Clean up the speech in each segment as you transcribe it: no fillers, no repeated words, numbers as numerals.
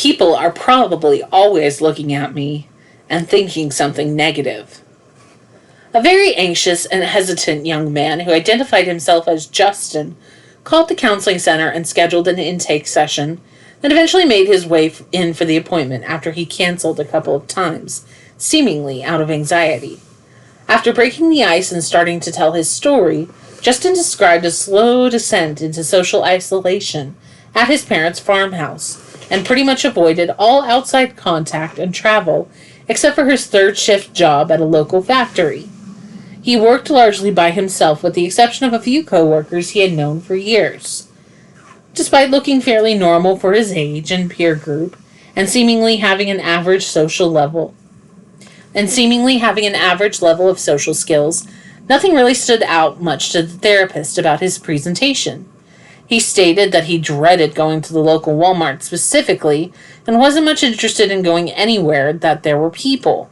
People are probably always looking at me and thinking something negative. A very anxious and hesitant young man who identified himself as Justin called the counseling center and scheduled an intake session, and eventually made his way in for the appointment after he canceled a couple of times, seemingly out of anxiety. After breaking the ice and starting to tell his story, Justin described a slow descent into social isolation at his parents' farmhouse, and pretty much avoided all outside contact and travel except for his third shift job at a local factory. He worked largely by himself with the exception of a few coworkers he had known for years. Despite looking fairly normal for his age and peer group, and seemingly having an average level of social skills, nothing really stood out much to the therapist about his presentation. He stated that he dreaded going to the local Walmart specifically and wasn't much interested in going anywhere that there were people.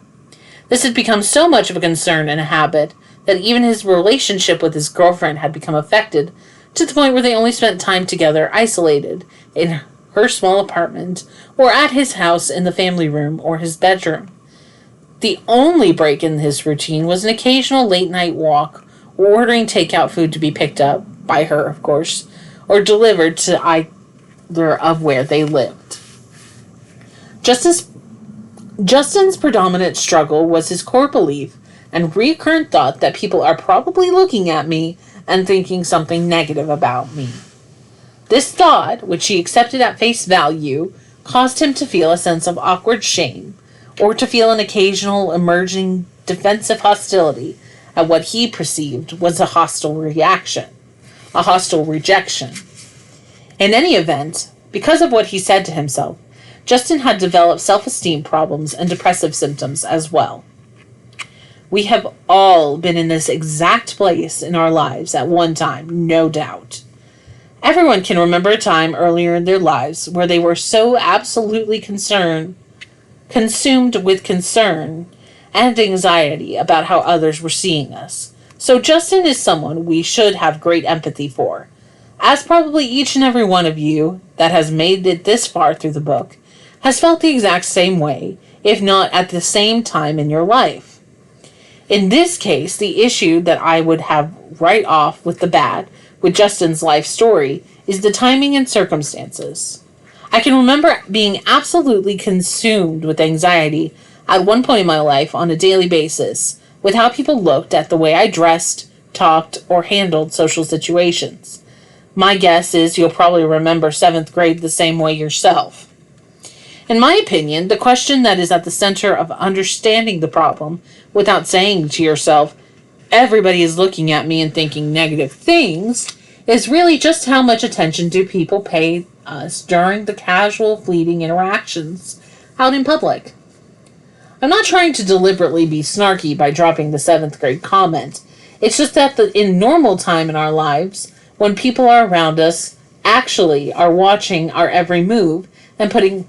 This had become so much of a concern and a habit that even his relationship with his girlfriend had become affected, to the point where they only spent time together isolated in her small apartment or at his house in the family room or his bedroom. The only break in his routine was an occasional late-night walk or ordering takeout food to be picked up, by her of course, or delivered to either of where they lived. Justin's predominant struggle was his core belief and recurrent thought that people are probably looking at me and thinking something negative about me. This thought, which he accepted at face value, caused him to feel a sense of awkward shame, or to feel an occasional emerging defensive hostility at what he perceived was a hostile rejection. In any event, because of what he said to himself, Justin had developed self-esteem problems and depressive symptoms as well. We have all been in this exact place in our lives at one time, no doubt. Everyone can remember a time earlier in their lives where they were so absolutely consumed with concern and anxiety about how others were seeing us. So Justin is someone we should have great empathy for, as probably each and every one of you that has made it this far through the book has felt the exact same way, if not at the same time in your life. In this case, the issue that I would have right off with the bat with Justin's life story is the timing and circumstances. I can remember being absolutely consumed with anxiety at one point in my life on a daily basis with how people looked at the way I dressed, talked, or handled social situations. My guess is you'll probably remember 7th grade the same way yourself. In my opinion, the question that is at the center of understanding the problem without saying to yourself, everybody is looking at me and thinking negative things, is really just how much attention do people pay us during the casual, fleeting interactions out in public. I'm not trying to deliberately be snarky by dropping the 7th grade comment. It's just that in normal time in our lives, when people are around us actually are watching our every move and putting...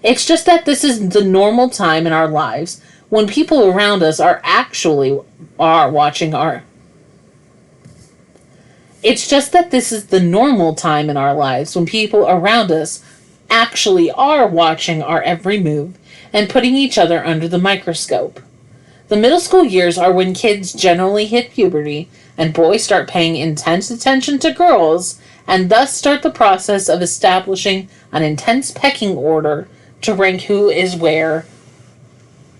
It's just that this is the normal time in our lives when people around us are watching our... It's just that this is the normal time in our lives when people around us actually are watching our every move and putting each other under the microscope. The middle school years are when kids generally hit puberty and boys start paying intense attention to girls and thus start the process of establishing an intense pecking order to rank who is where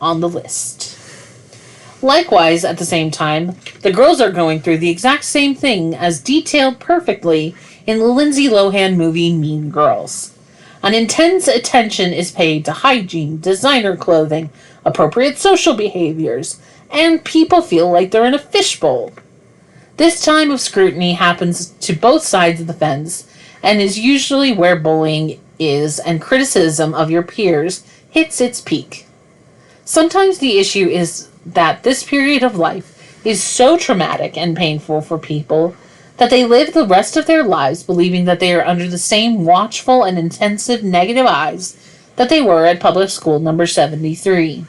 on the list. Likewise, at the same time, the girls are going through the exact same thing as detailed perfectly in the Lindsay Lohan movie Mean Girls. An intense attention is paid to hygiene, designer clothing, appropriate social behaviors, and people feel like they're in a fishbowl. This time of scrutiny happens to both sides of the fence and is usually where bullying is and criticism of your peers hits its peak. Sometimes the issue is that this period of life is so traumatic and painful for people that they live the rest of their lives believing that they are under the same watchful and intensive negative eyes that they were at public school number 73.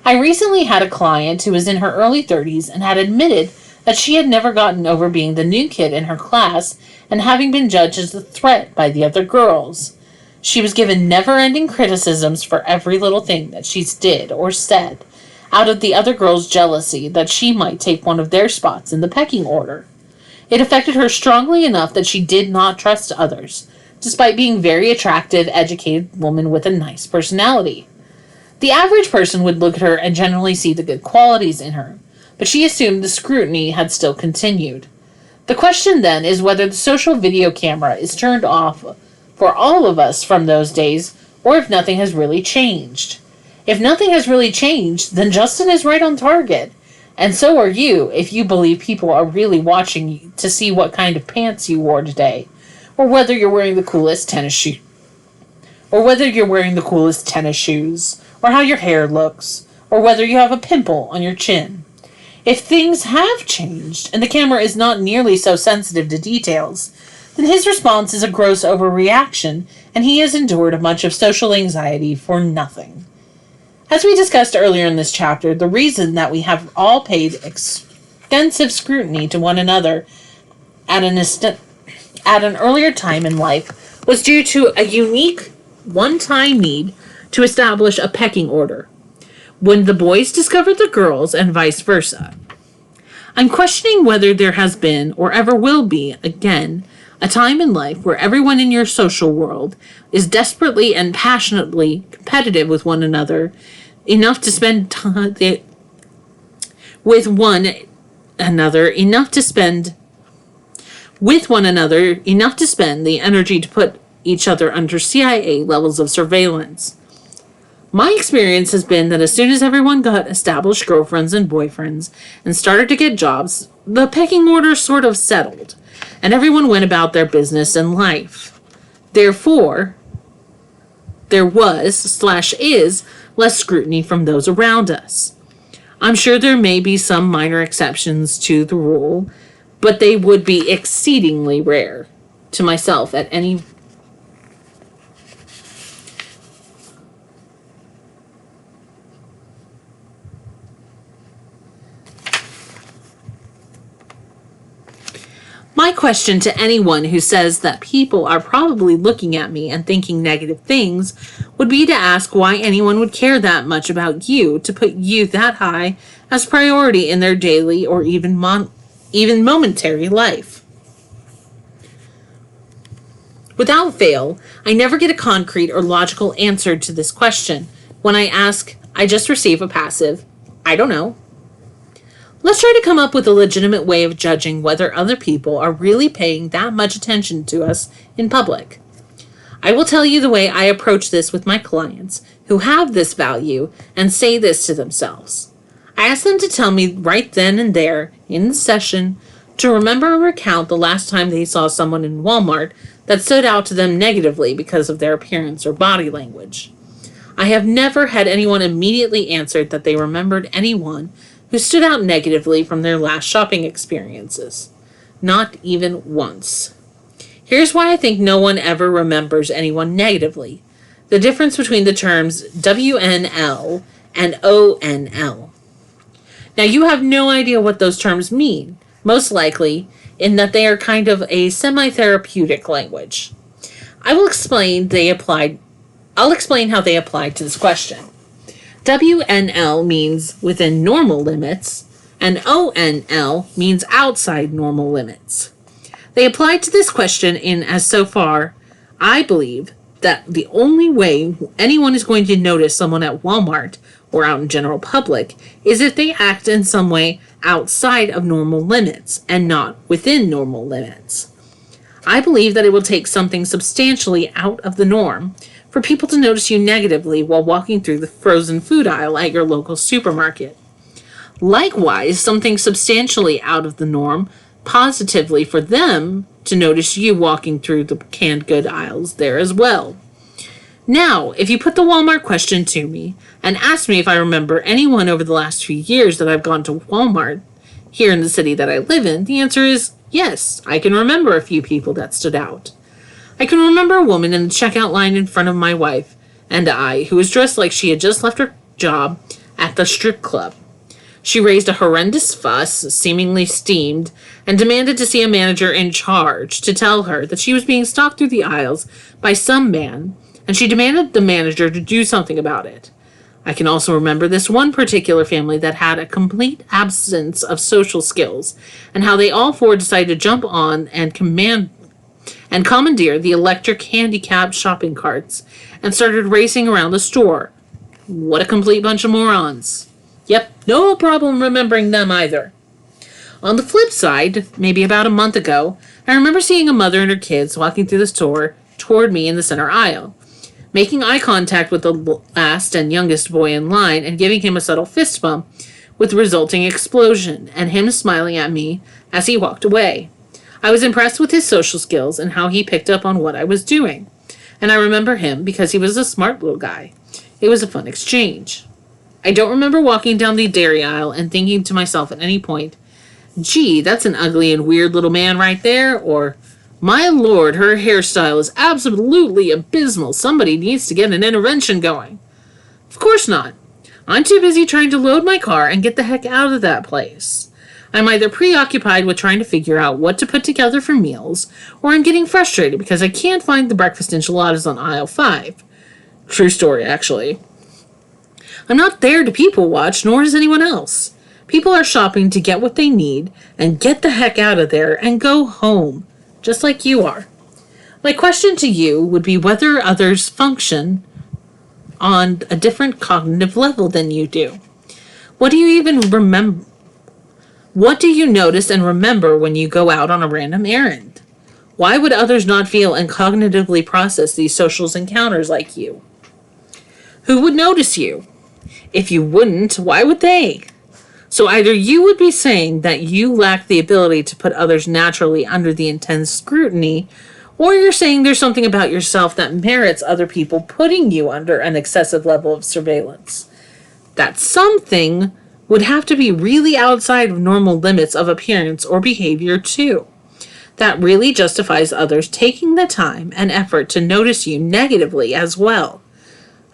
I recently had a client who was in her early 30s and had admitted that she had never gotten over being the new kid in her class and having been judged as a threat by the other girls. She was given never-ending criticisms for every little thing that she did or said, out of the other girls' jealousy that she might take one of their spots in the pecking order. It affected her strongly enough that she did not trust others, despite being a very attractive, educated woman with a nice personality. The average person would look at her and generally see the good qualities in her, but she assumed the scrutiny had still continued. The question then is whether the social video camera is turned off for all of us from those days, or if nothing has really changed. If nothing has really changed, then Justin is right on target. And so are you, if you believe people are really watching you to see what kind of pants you wore today, or whether you're wearing the coolest tennis shoes, or how your hair looks, or whether you have a pimple on your chin. If things have changed, and the camera is not nearly so sensitive to details, then his response is a gross overreaction, and he has endured much of social anxiety for nothing. As we discussed earlier in this chapter, the reason that we have all paid extensive scrutiny to one another at an earlier time in life was due to a unique, one-time need to establish a pecking order, when the boys discovered the girls and vice versa. I'm questioning whether there has been, or ever will be, again, a time in life where everyone in your social world is desperately and passionately competitive with one another enough to spend time with one another enough to spend the energy to put each other under CIA levels of surveillance. My experience has been that as soon as everyone got established girlfriends and boyfriends and started to get jobs, the pecking order sort of settled, and everyone went about their business and life. Therefore, there was/is less scrutiny from those around us. I'm sure there may be some minor exceptions to the rule, but they would be exceedingly rare. To myself, at any My question to anyone who says that people are probably looking at me and thinking negative things would be to ask why anyone would care that much about you to put you that high as priority in their daily or even momentary life. Without fail, I never get a concrete or logical answer to this question. When I ask, I just receive a passive, I don't know. Let's try to come up with a legitimate way of judging whether other people are really paying that much attention to us in public. I will tell you the way I approach this with my clients who have this value and say this to themselves. I ask them to tell me right then and there in the session to remember or recount the last time they saw someone in Walmart that stood out to them negatively because of their appearance or body language. I have never had anyone immediately answer that they remembered anyone who stood out negatively from their last shopping experiences. Not even once. Here's why I think no one ever remembers anyone negatively. The difference between the terms WNL and ONL. Now you have no idea what those terms mean, most likely in that they are kind of a semi-therapeutic language. I'll explain how they apply to this question. WNL means within normal limits, and ONL means outside normal limits. They apply to this question in as so far, I believe that the only way anyone is going to notice someone at Walmart or out in general public is if they act in some way outside of normal limits and not within normal limits. I believe that it will take something substantially out of the norm for people to notice you negatively while walking through the frozen food aisle at your local supermarket. Likewise, something substantially out of the norm positively for them to notice you walking through the canned good aisles there as well. Now, if you put the Walmart question to me and ask me if I remember anyone over the last few years that I've gone to Walmart here in the city that I live in, the answer is yes, I can remember a few people that stood out. I can remember a woman in the checkout line in front of my wife and I who was dressed like she had just left her job at the strip club. She raised a horrendous fuss, seemingly steamed, and demanded to see a manager in charge to tell her that she was being stalked through the aisles by some man and she demanded the manager to do something about it. I can also remember this one particular family that had a complete absence of social skills, and how they all four decided to jump on and commandeer the electric handicapped shopping carts and started racing around the store. What a complete bunch of morons. Yep, no problem remembering them either. On the flip side, maybe about a month ago, I remember seeing a mother and her kids walking through the store toward me in the center aisle, making eye contact with the last and youngest boy in line and giving him a subtle fist bump with the resulting explosion, and him smiling at me as he walked away. I was impressed with his social skills and how he picked up on what I was doing, and I remember him because he was a smart little guy. It was a fun exchange. I don't remember walking down the dairy aisle and thinking to myself at any point, gee, that's an ugly and weird little man right there, or, my lord, her hairstyle is absolutely abysmal. Somebody needs to get an intervention going. Of course not. I'm too busy trying to load my car and get the heck out of that place. I'm either preoccupied with trying to figure out what to put together for meals, or I'm getting frustrated because I can't find the breakfast enchiladas on aisle 5. True story, actually. I'm not there to people watch, nor is anyone else. People are shopping to get what they need and get the heck out of there and go home, just like you are. My question to you would be whether others function on a different cognitive level than you do. What do you even remember? What do you notice and remember when you go out on a random errand? Why would others not feel and cognitively process these social encounters like you? Who would notice you? If you wouldn't, why would they? So either you would be saying that you lack the ability to put others naturally under the intense scrutiny, or you're saying there's something about yourself that merits other people putting you under an excessive level of surveillance. That something would have to be really outside of normal limits of appearance or behavior too. That really justifies others taking the time and effort to notice you negatively as well.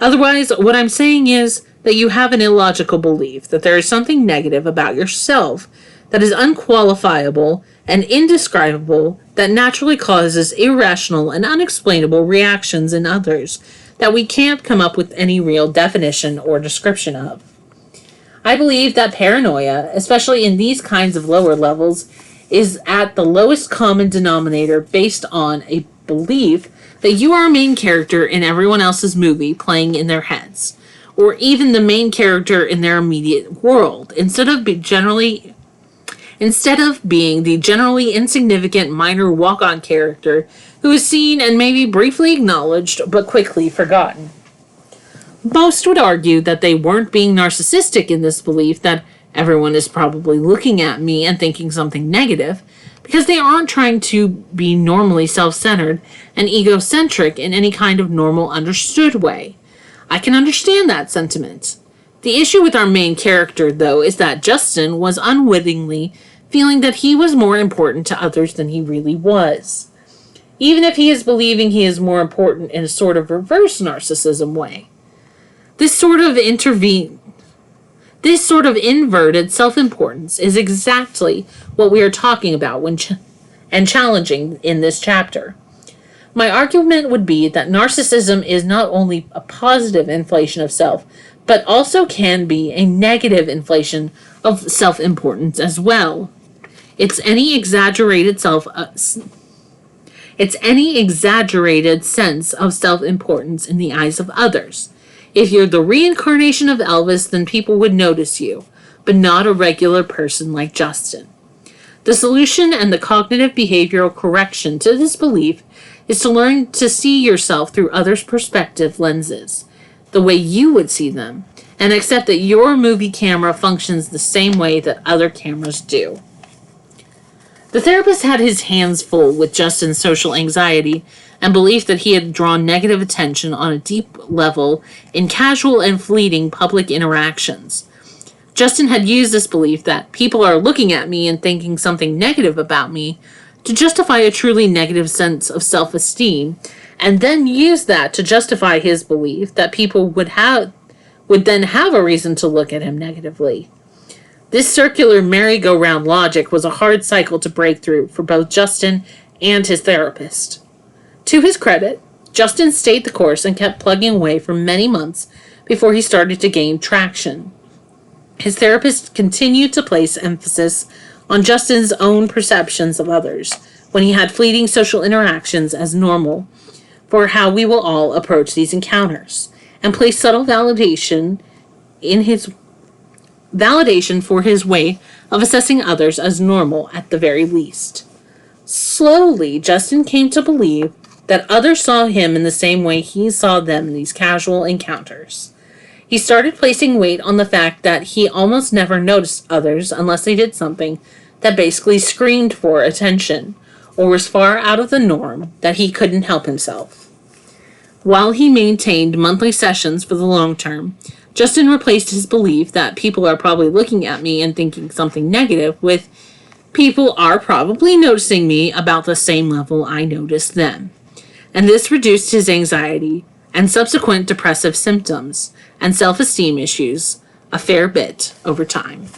Otherwise, what I'm saying is that you have an illogical belief that there is something negative about yourself that is unqualifiable and indescribable that naturally causes irrational and unexplainable reactions in others that we can't come up with any real definition or description of. I believe that paranoia, especially in these kinds of lower levels, is at the lowest common denominator based on a belief that you are a main character in everyone else's movie playing in their heads, or even the main character in their immediate world, instead of being the generally insignificant minor walk-on character who is seen and maybe briefly acknowledged but quickly forgotten. Most would argue that they weren't being narcissistic in this belief that everyone is probably looking at me and thinking something negative, because they aren't trying to be normally self-centered and egocentric in any kind of normal understood way. I can understand that sentiment. The issue with our main character, though, is that Justin was unwittingly feeling that he was more important to others than he really was, even if he is believing he is more important in a sort of reverse narcissism way. This sort of inverted self-importance is exactly what we are talking about and challenging in this chapter. My argument would be that narcissism is not only a positive inflation of self, but also can be a negative inflation of self-importance as well. It's any exaggerated sense of self-importance in the eyes of others. If you're the reincarnation of Elvis, then people would notice you, but not a regular person like Justin. The solution and the cognitive behavioral correction to this belief is to learn to see yourself through others' perspective lenses, the way you would see them, and accept that your movie camera functions the same way that other cameras do. The therapist had his hands full with Justin's social anxiety and belief that he had drawn negative attention on a deep level in casual and fleeting public interactions. Justin had used this belief that people are looking at me and thinking something negative about me to justify a truly negative sense of self-esteem, and then use that to justify his belief that people would then have a reason to look at him negatively. This circular merry-go-round logic was a hard cycle to break through for both Justin and his therapist. To his credit, Justin stayed the course and kept plugging away for many months before he started to gain traction. His therapist continued to place emphasis on Justin's own perceptions of others when he had fleeting social interactions as normal for how we will all approach these encounters, and place subtle validation for his way of assessing others as normal at the very least. Slowly, Justin came to believe that others saw him in the same way he saw them in these casual encounters. He started placing weight on the fact that he almost never noticed others unless they did something that basically screamed for attention or was far out of the norm that he couldn't help himself. While he maintained monthly sessions for the long term, Justin replaced his belief that people are probably looking at me and thinking something negative with people are probably noticing me about the same level I noticed them. And this reduced his anxiety and subsequent depressive symptoms and self-esteem issues a fair bit over time.